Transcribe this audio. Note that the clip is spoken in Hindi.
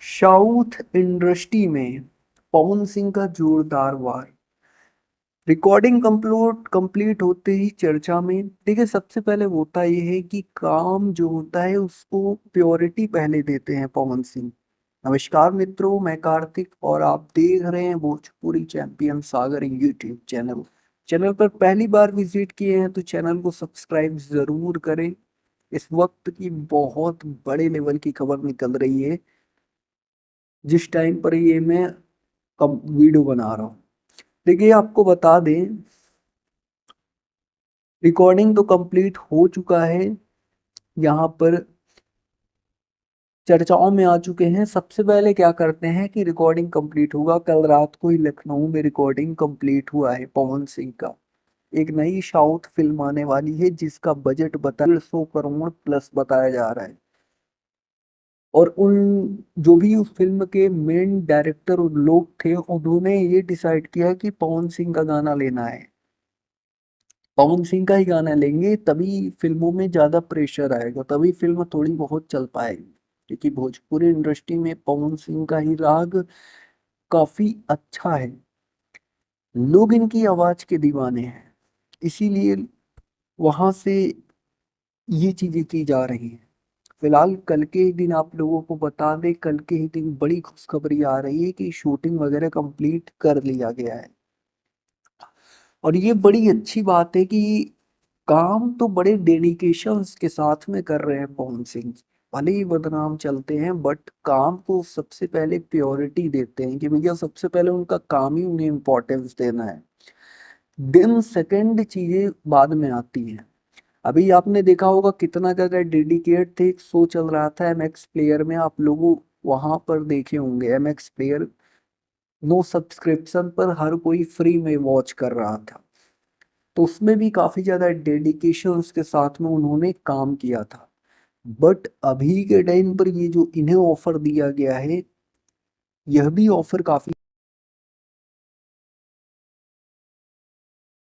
साउथ इंडस्ट्री में पवन सिंह का जोरदार वार। रिकॉर्डिंग कंप्लीट होते ही चर्चा में। देखिए, सबसे पहले होता ये है कि काम जो होता है उसको प्योरिटी पहले देते हैं पवन सिंह। नमस्कार मित्रों, मैं कार्तिक और आप देख रहे हैं भोजपुरी चैंपियन सागर यूट्यूब चैनल। चैनल पर पहली बार विजिट किए हैं तो चैनल को सब्सक्राइब जरूर करें। इस वक्त की बहुत बड़े लेवल की खबर निकल रही है जिस टाइम पर ये मैं कब वीडियो बना रहा हूँ। देखिए, आपको बता दें, रिकॉर्डिंग तो कंप्लीट हो चुका है। यहाँ पर चर्चाओं में आ चुके हैं। सबसे पहले क्या करते हैं कि रिकॉर्डिंग कंप्लीट होगा। कल रात को ही लखनऊ में रिकॉर्डिंग कंप्लीट हुआ है पवन सिंह का। एक नई साउथ फिल्म आने वाली है जिसका बजट 150 करोड़ प्लस बताया जा रहा है। और उन जो भी उस फिल्म के मेन डायरेक्टर लोग थे उन्होंने ये डिसाइड किया कि पवन सिंह का गाना लेना है। पवन सिंह का ही गाना लेंगे तभी फिल्मों में ज्यादा प्रेशर आएगा, तभी फिल्म थोड़ी बहुत चल पाएगी। क्योंकि भोजपुरी इंडस्ट्री में पवन सिंह का ही राग काफी अच्छा है। लोग इनकी आवाज के दीवाने हैं, इसीलिए वहां से ये चीजें की जा रही हैं। फिलहाल कल के ही दिन आप लोगों को बता दें, कल के ही दिन बड़ी खुशखबरी आ रही है कि शूटिंग वगैरह कंप्लीट कर लिया गया है। और ये बड़ी अच्छी बात है कि काम तो बड़े डेडिकेशन के साथ में कर रहे हैं पवन सिंह। भले ही बदनाम चलते हैं बट काम को सबसे पहले प्योरिटी देते हैं कि भैया सबसे पहले उनका काम ही उन्हें इम्पोर्टेंस देना है। दिन सेकंड चीजें बाद में आती हैं। अभी आपने देखा होगा कितना ज्यादा डेडिकेट थे। एक शो चल रहा था एमएक्स प्लेयर में, आप लोगों वहां पर देखे होंगे। एमएक्स प्लेयर नो सब्सक्रिप्शन पर हर कोई फ्री में वॉच कर रहा था। तो उसमें भी काफी ज्यादा डेडिकेशन के साथ में उन्होंने काम किया था। बट अभी के टाइम पर ये जो इन्हें ऑफर दिया गया है, यह भी ऑफर काफी